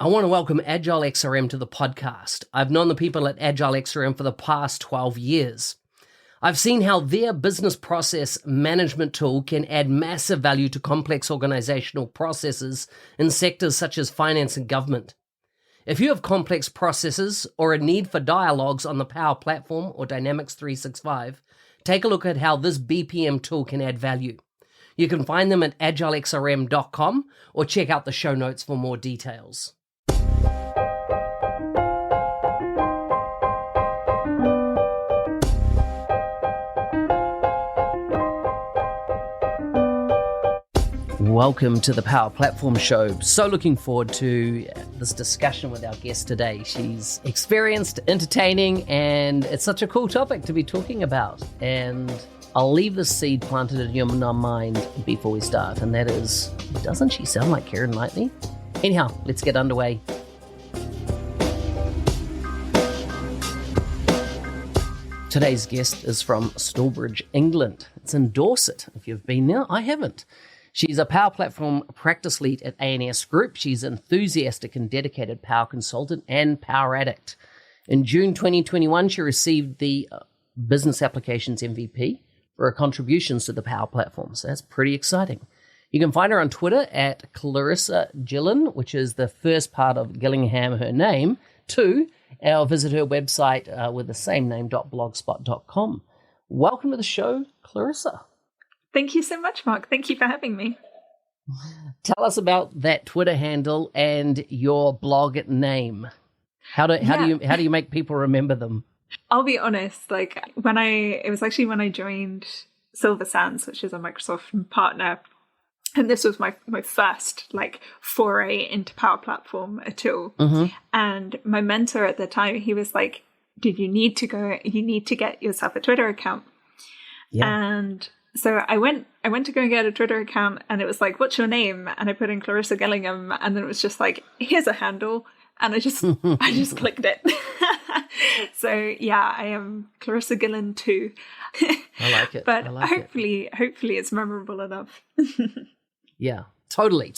I want to welcome Agile XRM to the podcast. I've known the people at Agile XRM for the past 12 years. I've seen how their business process management tool can add massive value to complex organizational processes in sectors such as finance and government. If you have complex processes or a need for dialogues on the Power Platform or Dynamics 365, take a look at how this BPM tool can add value. You can find them at agilexrm.com or check out the show notes for more details. Welcome to the Power Platform Show. So looking forward to this discussion with our guest today. She's experienced, entertaining, and it's such a cool topic to be talking about. And I'll leave the seed planted in your mind before we start, and that is, doesn't she sound like Keira Knightley? Anyhow, let's get underway. Today's guest is from Stallbridge, England. It's in Dorset. If you've been there, I haven't. She's a Power Platform practice lead at A&S Group. She's an enthusiastic and dedicated Power consultant and Power addict. In June 2021, she received the Business Applications MVP for her contributions to the Power Platform. So that's pretty exciting. You can find her on Twitter at Clarissa Gillingham, which is the first part of Gillingham, her name, or visit her website with the same name, .blogspot.com. Welcome to the show, Clarissa. Thank you so much, Mark. Thank you for having me. Tell us about that Twitter handle and your blog name. How do you make people remember them? I'll be honest, it was actually when I joined Silver Sands, which is a Microsoft partner, and this was my first foray into Power Platform at all. Mm-hmm. And my mentor at the time, he was like, you need to get yourself a Twitter account. Yeah. And so I went to go and get a Twitter account, and it was like, what's your name? And I put in Clarissa Gillingham, and then it was just like, here's a handle. And I just clicked it. So yeah, I am Clarissa Gillen too. I like it. But hopefully it's memorable enough. Yeah, totally.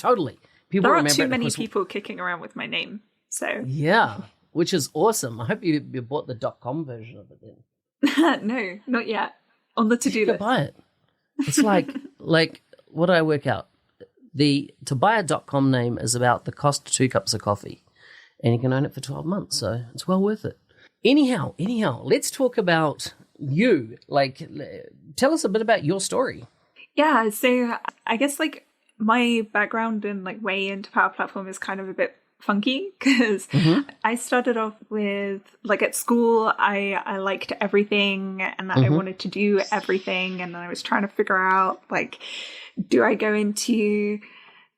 People there aren't too many people kicking around with my name. So yeah, which is awesome. I hope you bought the .com version of it then. No, not yet. On the to-do list. Buy it. It's like what do I work out? To buy a .com name is about the cost of 2 cups of coffee, and you can own it for 12 months, so it's well worth it. Anyhow, let's talk about you. Tell us a bit about your story. Yeah, so I guess my background and way into Power Platform is kind of a bit funky because I started off with at school I liked everything and I wanted to do everything, and I was trying to figure out do I go into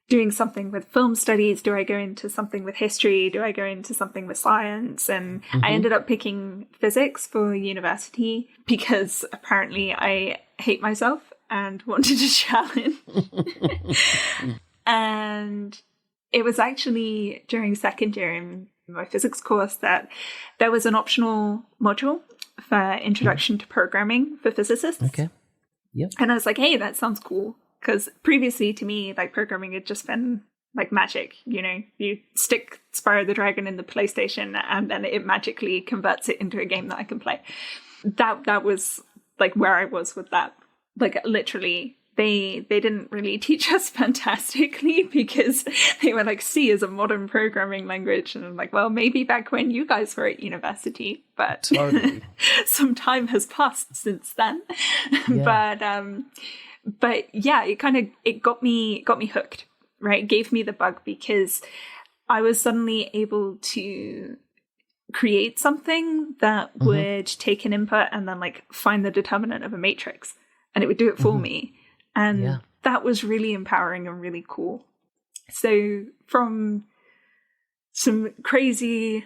doing something with film studies, do I go into something with history, do I go into something with science, and I ended up picking physics for university because apparently I hate myself and wanted a challenge. And it was actually during second year in my physics course that there was an optional module for introduction to programming for physicists. Okay. Yep. And I was like, hey, that sounds cool. Because previously to me, programming had just been magic. You stick Spyro the Dragon in the PlayStation and then it magically converts it into a game that I can play. That was where I was with that. Literally, they didn't really teach us fantastically because they were C is a modern programming language. And I'm like, well, maybe back when you guys were at university, but totally. Some time has passed since then. Yeah. But yeah, it got me hooked, right? It gave me the bug because I was suddenly able to create something that would take an input and then find the determinant of a matrix, and it would do it for me. And that was really empowering and really cool. So from some crazy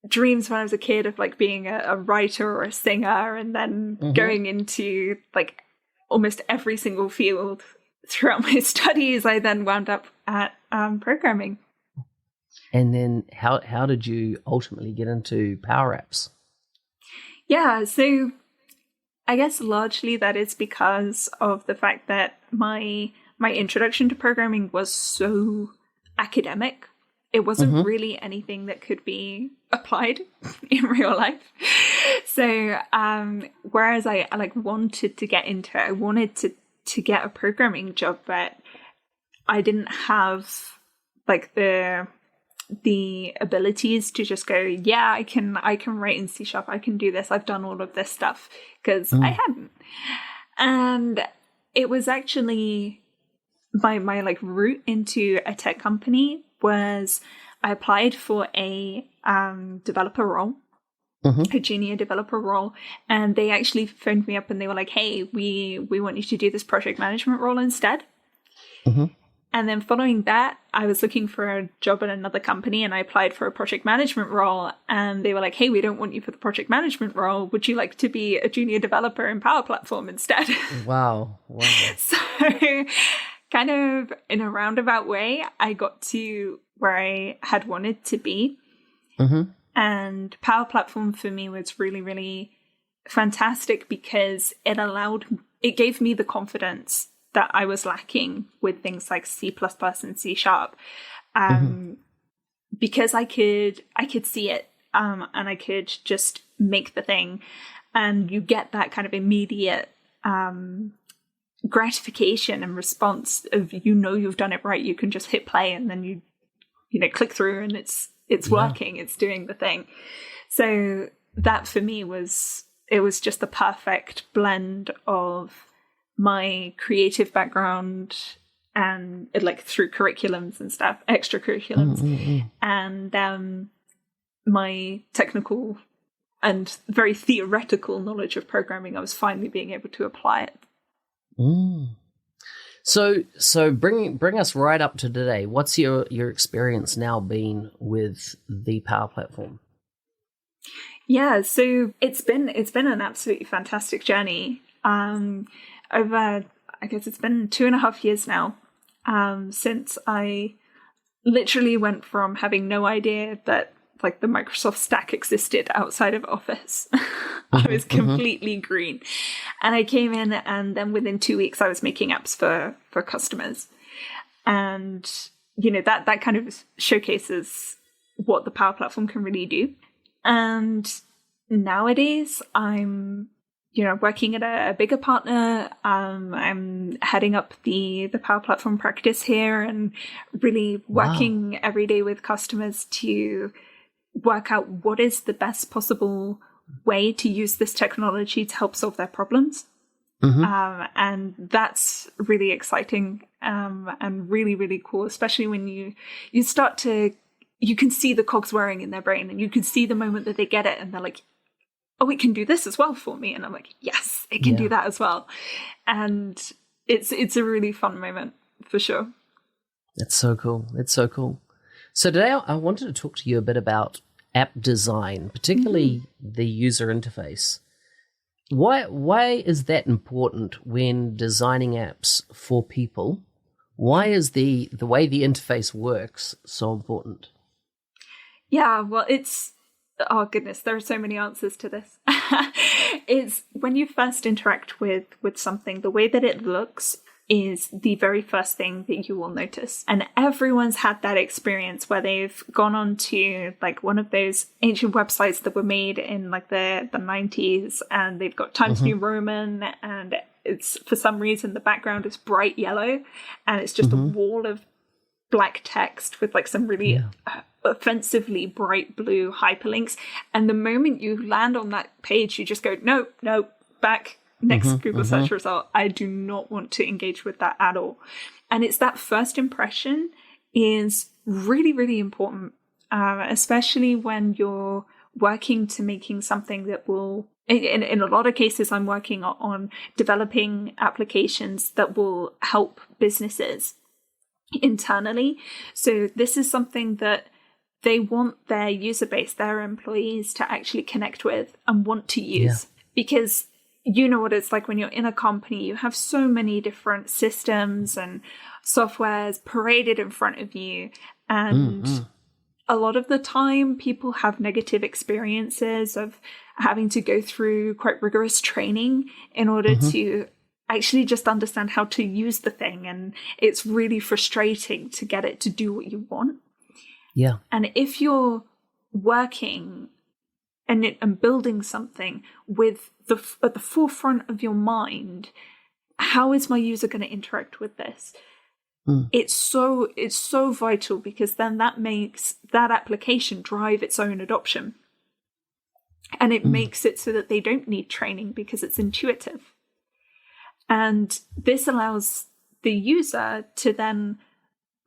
dreams when I was a kid of being a writer or a singer, and then going into almost every single field throughout my studies, I then wound up at programming. And then how did you ultimately get into Power Apps? Yeah, so I guess largely that is because of the fact that my introduction to programming was so academic it wasn't really anything that could be applied in real life. So whereas I like wanted to get into it, I wanted to get a programming job, but I didn't have like the abilities to just go, yeah, I can write in C#, I can do this, I've done all of this stuff, because I hadn't. And it was actually my like route into a tech company was I applied for a developer role, a junior developer role, and they actually phoned me up and they were like, hey, we want you to do this project management role instead. And then following that, I was looking for a job at another company and I applied for a project management role. And they were like, hey, we don't want you for the project management role. Would you like to be a junior developer in Power Platform instead? Wow. So kind of in a roundabout way, I got to where I had wanted to be. And Power Platform for me was really, really fantastic because it gave me the confidence that I was lacking with things like C++ and C#, because I could see it, and I could just make the thing, and you get that kind of immediate gratification and response of you've done it right. You can just hit play and then you click through and it's working, it's doing the thing. So that for me was just the perfect blend of my creative background and like through curriculums and stuff, extra curriculums, and my technical and very theoretical knowledge of programming. I was finally being able to apply it. So bring us right up to today. What's your experience now been with the Power Platform? Yeah, so it's been an absolutely fantastic journey. Over, I guess it's been 2.5 years now, since I literally went from having no idea that like the Microsoft stack existed outside of Office. I was completely green. And I came in and then within 2 weeks I was making apps for customers. And, that kind of showcases what the Power Platform can really do. And nowadays I'm working at a bigger partner. I'm heading up the Power Platform practice here and really working every day with customers to work out what is the best possible way to use this technology to help solve their problems. And that's really exciting and really, really cool, especially when you start to, you can see the cogs whirring in their brain and you can see the moment that they get it and they're like, oh, it can do this as well for me. And I'm like, yes, it can do that as well. And it's a really fun moment for sure. It's so cool. It's so cool. So today I wanted to talk to you a bit about app design, particularly the user interface. Why is that important when designing apps for people? Why is the way the interface works so important? Yeah, well, oh goodness, there are so many answers to this. It's when you first interact with something, the way that it looks is the very first thing that you will notice. And everyone's had that experience where they've gone on to like one of those ancient websites that were made in like the 90s, and they've got Times New Roman, and it's for some reason the background is bright yellow and it's just a wall of black text with like some really offensively bright blue hyperlinks. And the moment you land on that page, you just go, no, back. Next Google search result. I do not want to engage with that at all. And it's that first impression is really, really important, especially when you're working to making something that will, in a lot of cases, I'm working on developing applications that will help businesses internally. So this is something that they want their user base, their employees to actually connect with and want to use. Because you know what it's like when you're in a company, you have so many different systems and softwares paraded in front of you. And a lot of the time people have negative experiences of having to go through quite rigorous training in order to actually just understand how to use the thing. And it's really frustrating to get it to do what you want. Yeah. And if you're working and building something with at the forefront of your mind, how is my user going to interact with this? It's so vital, because then that makes that application drive its own adoption. And it makes it so that they don't need training because it's intuitive. And this allows the user to then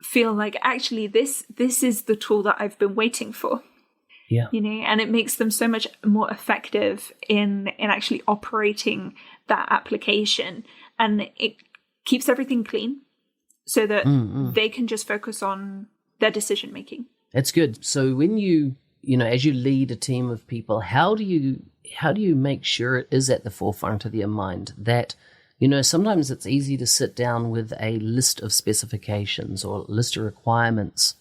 feel like, actually, this is the tool that I've been waiting for. Yeah. And it makes them so much more effective in actually operating that application. And it keeps everything clean so that they can just focus on their decision making. That's good. So when you as you lead a team of people, how do you make sure it is at the forefront of your mind that, sometimes it's easy to sit down with a list of specifications or list of requirements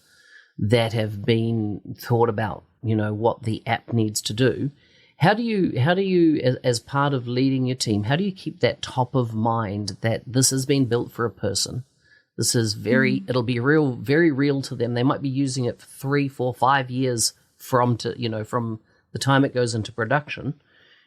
that have been thought about, what the app needs to do. How do you, as part of leading your team, how do you keep that top of mind that this has been built for a person? This is it'll be very real to them. They might be using it for 3, 4, 5 years from the time it goes into production.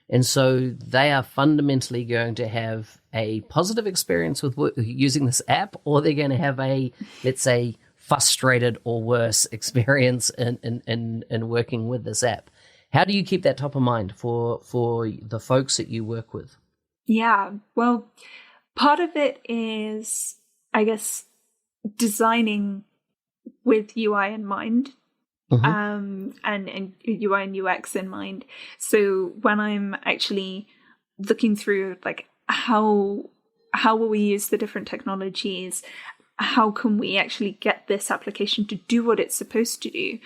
And so they are fundamentally going to have a positive experience with using this app, or they're going to have a, let's say, frustrated or worse experience in working with this app. How do you keep that top of mind for the folks that you work with? Yeah, well, part of it is, I guess, designing with UI in mind. And UI and UX in mind. So when I'm actually looking through, like, how will we use the different technologies? How can we actually get this application to do what it's supposed to do?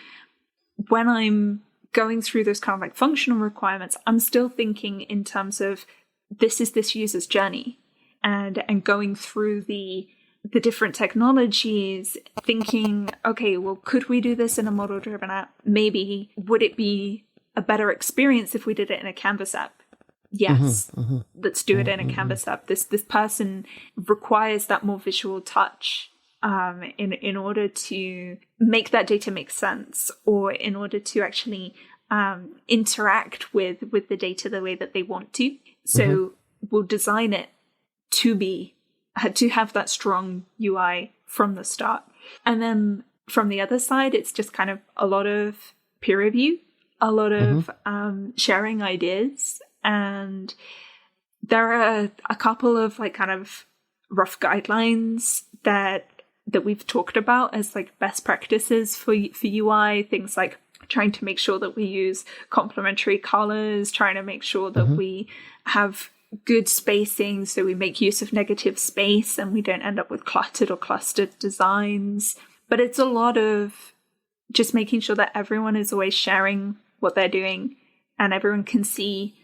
When I'm going through those kind of like functional requirements, I'm still thinking in terms of this is this user's journey, and going through the different technologies, thinking, okay, well, could we do this in a model-driven app? Maybe. Would it be a better experience if we did it in a Canvas app? Yes. Let's do it in a Canvas app. This person requires that more visual touch in order to make that data make sense, or in order to actually interact with the data the way that they want to. So we'll design it to have that strong UI from the start. And then from the other side, it's just kind of a lot of peer review, a lot of sharing ideas. And there are a couple of like kind of rough guidelines that we've talked about as like best practices for UI, things like trying to make sure that we use complementary colors, trying to make sure that we have good spacing, so we make use of negative space and we don't end up with cluttered or clustered designs. But it's a lot of just making sure that everyone is always sharing what they're doing and everyone can see,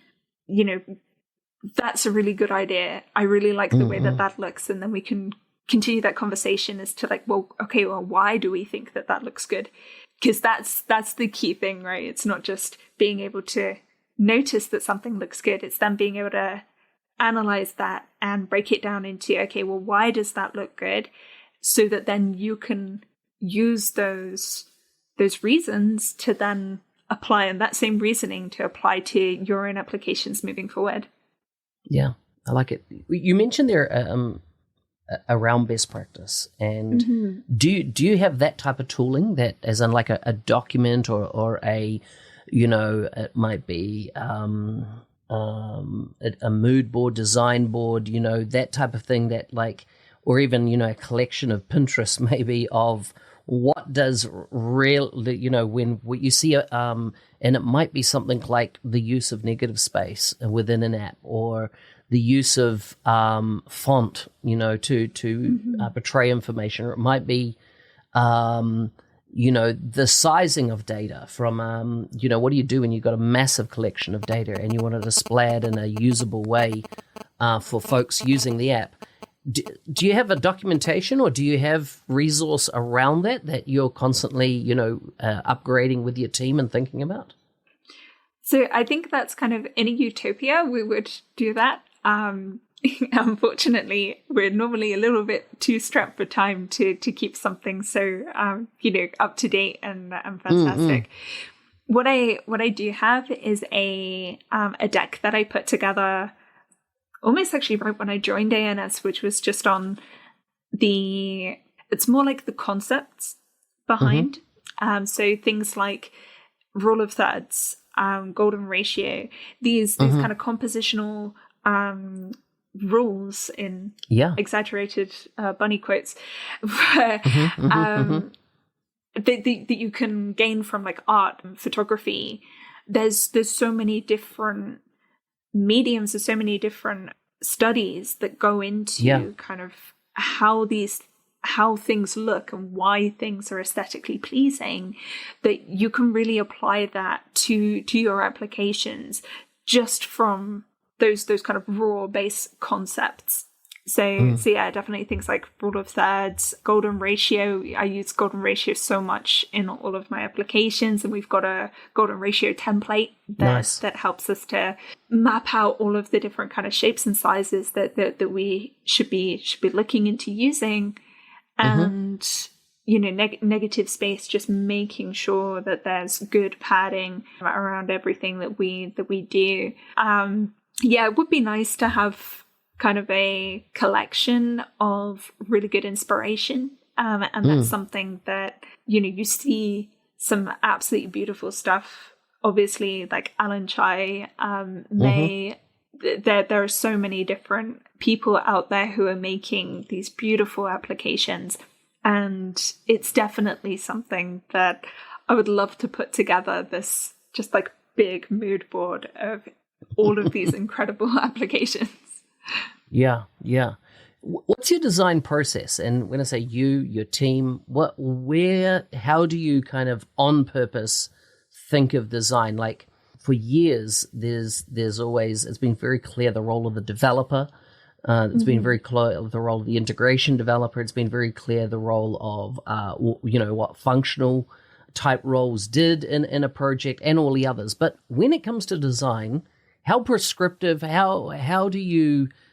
that's a really good idea. I really like the way that looks. And then we can continue that conversation as to like, well, okay, well, why do we think that looks good? Because that's the key thing, right? It's not just being able to notice that something looks good. It's then being able to analyze that and break it down into, okay, well, why does that look good? So that then you can use those reasons to then apply, and that same reasoning to apply to your own applications moving forward. Yeah, I like it. You mentioned there around best practice, and do you have that type of tooling, that as in like a document or a, it might be a mood board, design board, that type of thing, that like, or even, a collection of Pinterest maybe of what does when you see and it might be something like the use of negative space within an app, or the use of font, to portray information, or it might be the sizing of data from, what do you do when you've got a massive collection of data and you want to display it in a usable way for folks using the app? Do you have a documentation, or do you have resource around that you're constantly, upgrading with your team and thinking about? So I think that's kind of, in a utopia, we would do that. unfortunately, we're normally a little bit too strapped for time to keep something so up to date and fantastic. What I do have is a deck that I put together almost actually right when I joined ANS, which was just on it's more like the concepts behind. So things like rule of thirds, golden ratio, these kind of compositional rules in exaggerated bunny quotes that you can gain from like art and photography. There's so many different mediums, there's so many different studies that go into kind of how things look and why things are aesthetically pleasing, that you can really apply that to your applications just from those kind of raw base concepts. So yeah, definitely things like rule of thirds, golden ratio. I use golden ratio so much in all of my applications, and we've got a golden ratio template that helps us to map out all of the different kind of shapes and sizes that we should be looking into using. And negative space, just making sure that there's good padding around everything that we do. It would be nice to have kind of a collection of really good inspiration. And that's something that, you see some absolutely beautiful stuff. Obviously, like Alan Chai, May, there are so many different people out there who are making these beautiful applications. And it's definitely something that I would love to put together, this just like big mood board of all of these incredible applications. Yeah. What's your design process? And when I say your team, how do you kind of on purpose think of design? Like for years, there's always, it's been very clear the role of the developer. It's been very clear the role of the integration developer. It's been very clear the role of, what functional type roles did in a project and all the others. But when it comes to design, how prescriptive,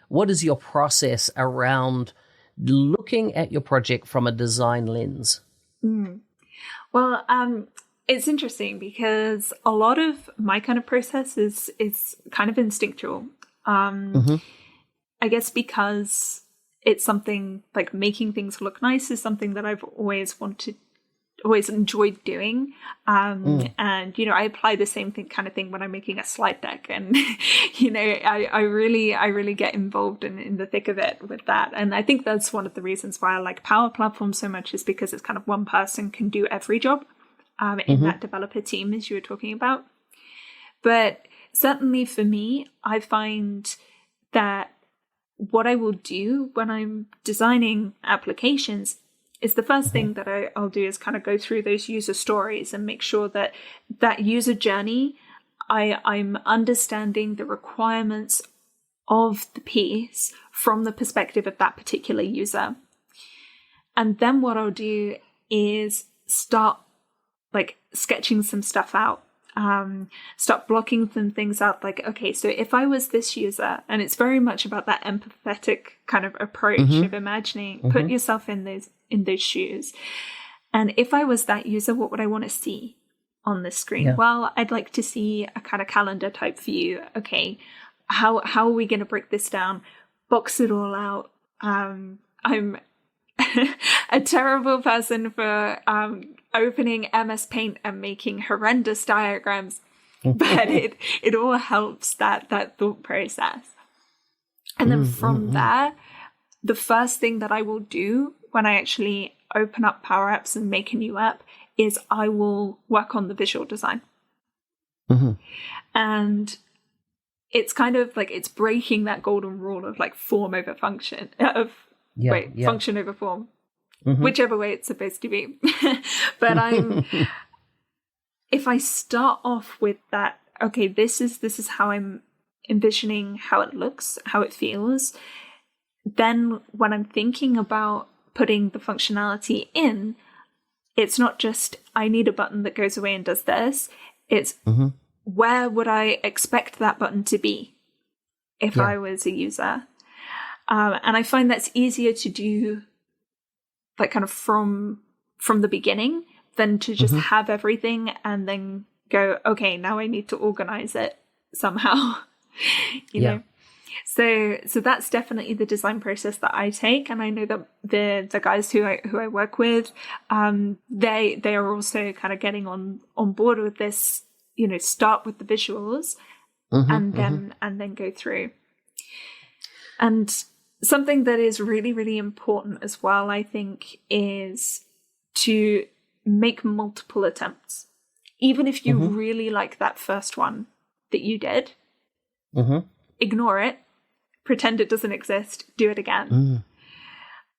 what is your process around looking at your project from a design lens? Well, it's interesting because a lot of my kind of process is kind of instinctual. I guess because it's something like making things look nice is something that I've always enjoyed doing. And, I apply the same kind of thing when I'm making a slide deck. And, I really get involved in the thick of it with that. And I think that's one of the reasons why I like Power Platform so much, is because it's kind of one person can do every job in that developer team, as you were talking about. But certainly for me, I find that what I will do when I'm designing applications is the first thing that I'll do is kind of go through those user stories and make sure that user journey, I'm understanding the requirements of the piece from the perspective of that particular user. And then what I'll do is start like sketching some stuff out. Start blocking some things out, like, okay, so if I was this user, and it's very much about that empathetic kind of approach of imagining, put yourself in those shoes. And if I was that user, what would I want to see on the screen? Yeah. Well, I'd like to see a kind of calendar type view. Okay, how are we going to break this down? Box it all out. I'm a terrible person for opening MS Paint and making horrendous diagrams, but it all helps that thought process. And then from there, the first thing that I will do when I actually open up Power Apps and make a new app is I will work on the visual design. And it's kind of like it's breaking that golden rule of like form over function, function over form. Whichever way it's supposed to be. But if I start off with that, okay, this is how I'm envisioning how it looks, how it feels, then when I'm thinking about putting the functionality in, it's not just I need a button that goes away and does this. It's where would I expect that button to be if I was a user? And I find that's easier to do like kind of from the beginning than to just have everything and then go, okay, now I need to organize it somehow. you know. So that's definitely the design process that I take, and I know that the guys who I work with, they are also kind of getting on board with this. You know, start with the visuals, and then go through. And something that is really, really important as well, I think, is to make multiple attempts, even if you really like that first one that you did. Ignore it. Pretend it doesn't exist, do it again.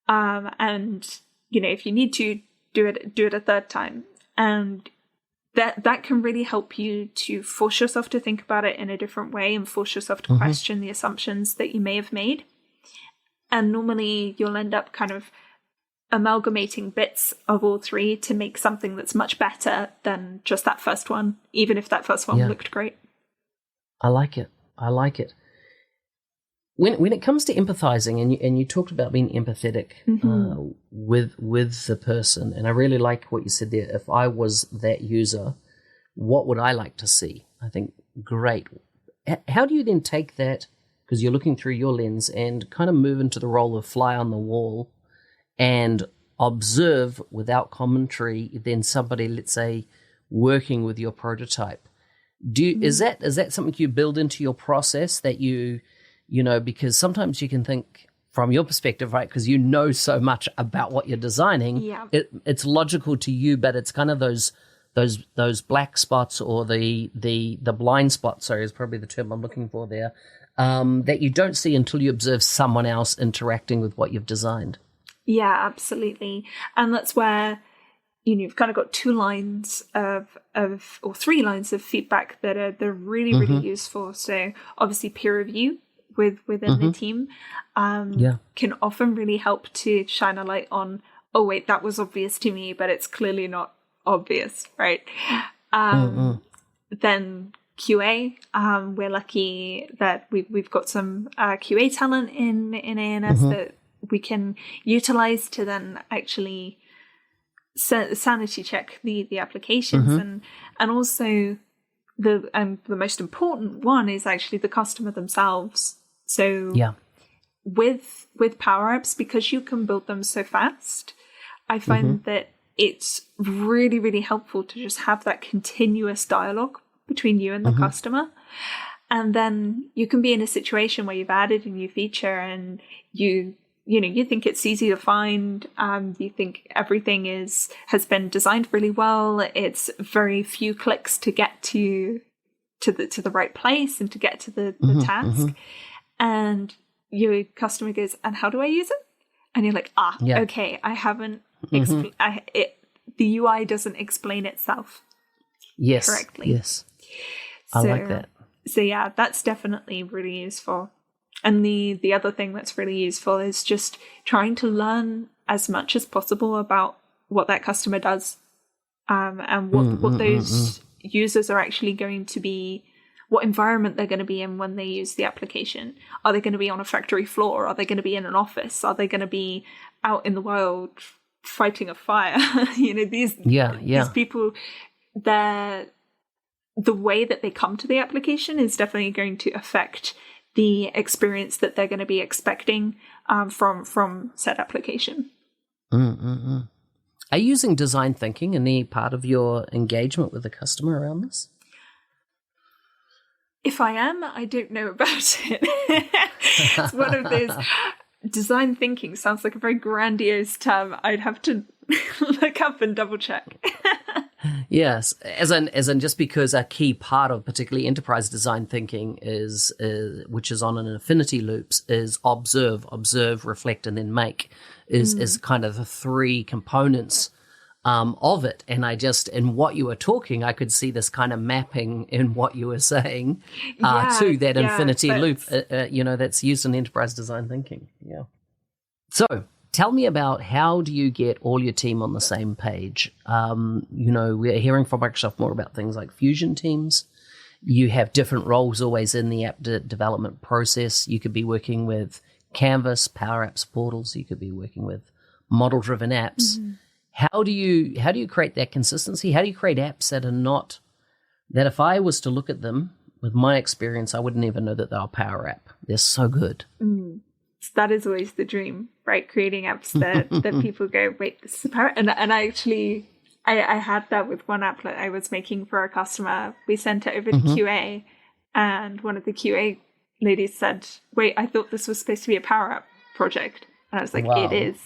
And, you know, if you need to, do it a third time. And that can really help you to force yourself to think about it in a different way and force yourself to question the assumptions that you may have made. And normally you'll end up kind of amalgamating bits of all three to make something that's much better than just that first one, even if that first one looked great. I like it. When it comes to empathizing, and you talked about being empathetic with the person, and I really like what you said there. If I was that user, what would I like to see? I think great. How do you then take that, because you're looking through your lens, and kind of move into the role of fly on the wall and observe without commentary, then somebody, let's say, working with your prototype? Is that something you build into your process that you know, because sometimes you can think from your perspective, right? Because you know so much about what you're designing. It's logical to you, but it's kind of those black spots, or the blind spots, sorry, is probably the term I'm looking for there, that you don't see until you observe someone else interacting with what you've designed. Yeah, absolutely. And that's where, you know, you've kind of got 2 lines or 3 lines of feedback that are really, really useful. So obviously peer review within the team can often really help to shine a light on, oh wait, that was obvious to me, but it's clearly not obvious, right? Then QA, we're lucky that we've got some QA talent in ANS that we can utilize to then actually sanity check the applications, and also the most important one is actually the customer themselves. So with Power Apps, because you can build them so fast, I find that it's really, really helpful to just have that continuous dialogue between you and the customer. And then you can be in a situation where you've added a new feature and you think it's easy to find. You think everything has been designed really well. It's very few clicks to get to the right place and to get to the task. And your customer goes, and how do I use it? And you're like, okay, I haven't the UI doesn't explain itself correctly. Yes, I like that. So yeah, that's definitely really useful. And the other thing that's really useful is just trying to learn as much as possible about what that customer does, and what those users are actually going to be, what environment they're going to be in when they use the application. Are they going to be on a factory floor? Are they going to be in an office? Are they going to be out in the wild fighting a fire? These people, the way that they come to the application is definitely going to affect the experience that they're going to be expecting from said application. Are you using design thinking in any part of your engagement with the customer around this? If I am, I don't know about it. It's one of those. Design thinking sounds like a very grandiose term. I'd have to look up and double check. Yes, as in just because a key part of particularly enterprise design thinking is, which is on an infinity loops, is observe, reflect, and then make, is kind of the 3 components of it. And in what you were talking, I could see this kind of mapping in what you were saying to that infinity loop, that's used in enterprise design thinking. Yeah. So tell me about, how do you get all your team on the same page? We're hearing from Microsoft more about things like fusion teams. You have different roles always in the app development process. You could be working with Canvas, Power Apps portals you could be working with, model-driven apps. Mm-hmm. How do you create that consistency? How do you create apps that are not, that if I was to look at them with my experience, I wouldn't even know that they're a Power App. They're so good. Mm. So that is always the dream, right? Creating apps that people go, wait, this is a Power. And I actually, I had that with one app that I was making for a customer. We sent it over to QA, and one of the QA ladies said, wait, I thought this was supposed to be a Power App project. And I was like, wow. It is.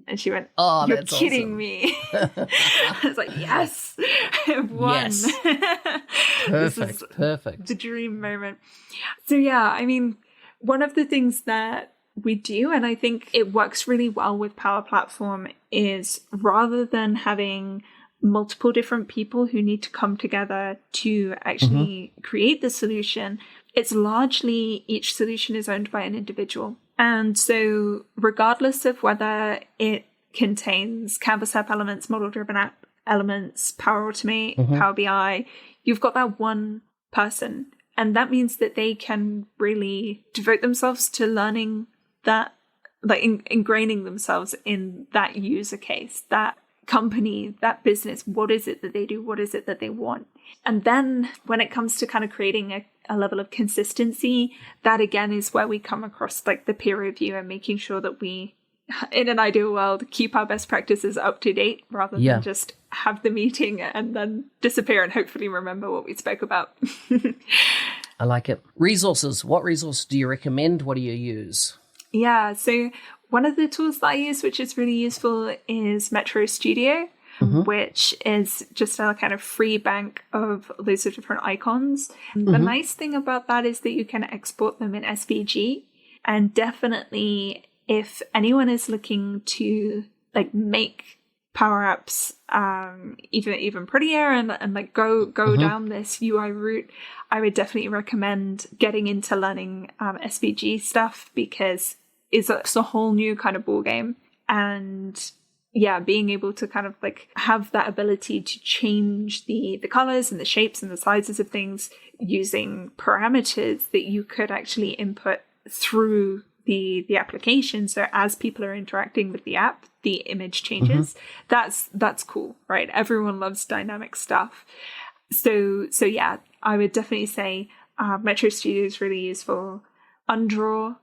And she went, oh, you're kidding awesome. Me. I was like, yes, I've won. Yes. Perfect. The dream moment. So yeah, I mean, one of the things that we do, and I think it works really well with Power Platform, is rather than having multiple different people who need to come together to actually create the solution, it's largely each solution is owned by an individual. And so regardless of whether it contains Canvas app elements, model-driven app elements, Power Automate, Power BI, you've got that one person. And that means that they can really devote themselves to learning that, like ingraining themselves in that user case, that company, that business. What is it that they do? What is it that they want? And then when it comes to kind of creating a level of consistency, that again is where we come across like the peer review and making sure that we, in an ideal world, keep our best practices up to date rather than just have the meeting and then disappear and hopefully remember what we spoke about. I like it. Resources. What resource do you recommend? What do you use? Yeah, so one of the tools that I use, which is really useful, is Metro Studio, which is just a kind of free bank of loads of different icons. The nice thing about that is that you can export them in SVG. And definitely, if anyone is looking to like make Power Apps even prettier and like go down this UI route, I would definitely recommend getting into learning SVG stuff, because it's a whole new kind of ball game. And yeah, being able to kind of like have that ability to change the colors and the shapes and the sizes of things using parameters that you could actually input through the application. So as people are interacting with the app, the image changes. That's cool, right? Everyone loves dynamic stuff. So yeah, I would definitely say Metro Studio is really useful. Undraw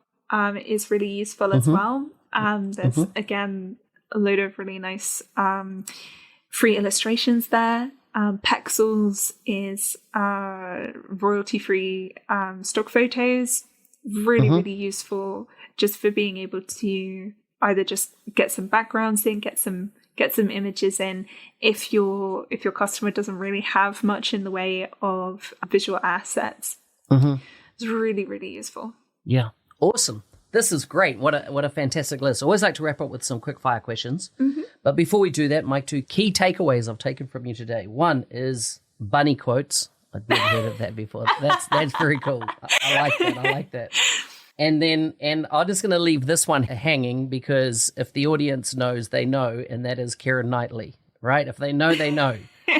is really useful as well. There's again a load of really nice free illustrations there. Pexels is royalty-free stock photos. Really useful just for being able to either just get some backgrounds in, get some images in. If your customer doesn't really have much in the way of visual assets, it's really useful. Yeah, awesome. This is great. What a fantastic list. I always like to wrap up with some quick fire questions. But before we do that, my two key takeaways I've taken from you today. One is bunny quotes. I'd never heard of that before. That's very cool. I like that. And I'm just going to leave this one hanging, because if the audience knows, they know, and that is Keira Knightley, right? If they know, they know.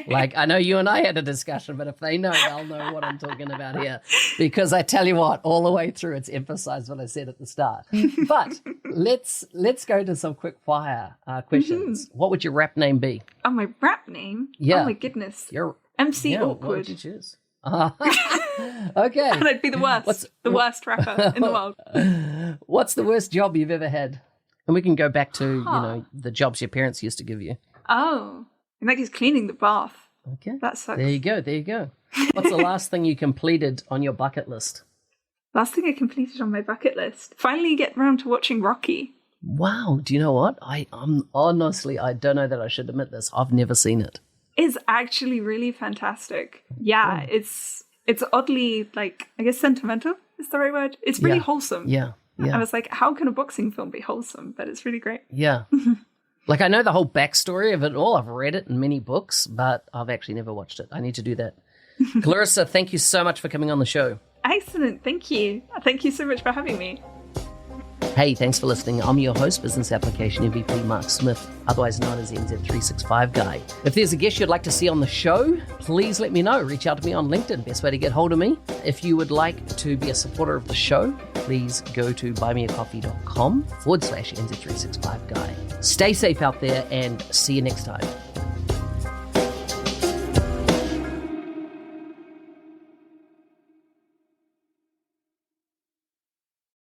Like, I know you and I had a discussion, but if they know, they'll know what I'm talking about here. Because I tell you what, all the way through, it's emphasized what I said at the start. But let's go to some quick fire questions. What would your rap name be? Oh, my rap name? Yeah. Oh, my goodness. MC Awkward. What would you choose? Okay. And I'd be the worst. The worst rapper in the world. What's the worst job you've ever had? And we can go back to, the jobs your parents used to give you. Oh, and that is cleaning the bath. Okay. That sucks. There you go. What's the last thing you completed on your bucket list? Last thing I completed on my bucket list. Finally get around to watching Rocky. Wow. Do you know what? I'm honestly, I don't know that I should admit this. I've never seen it. It's actually really fantastic. Yeah, it's oddly, like, I guess sentimental is the right word. It's really wholesome. Yeah. I was like, how can a boxing film be wholesome? But it's really great. Yeah. Like, I know the whole backstory of it all. I've read it in many books, but I've actually never watched it. I need to do that. Clarissa, thank you so much for coming on the show. Excellent. Thank you. Thank you so much for having me. Hey, thanks for listening. I'm your host, Business Application MVP Mark Smith, otherwise known as the NZ365 Guy. If there's a guest you'd like to see on the show, please let me know. Reach out to me on LinkedIn, best way to get hold of me. If you would like to be a supporter of the show, please go to buymeacoffee.com/NZ365 Guy. Stay safe out there and see you next time.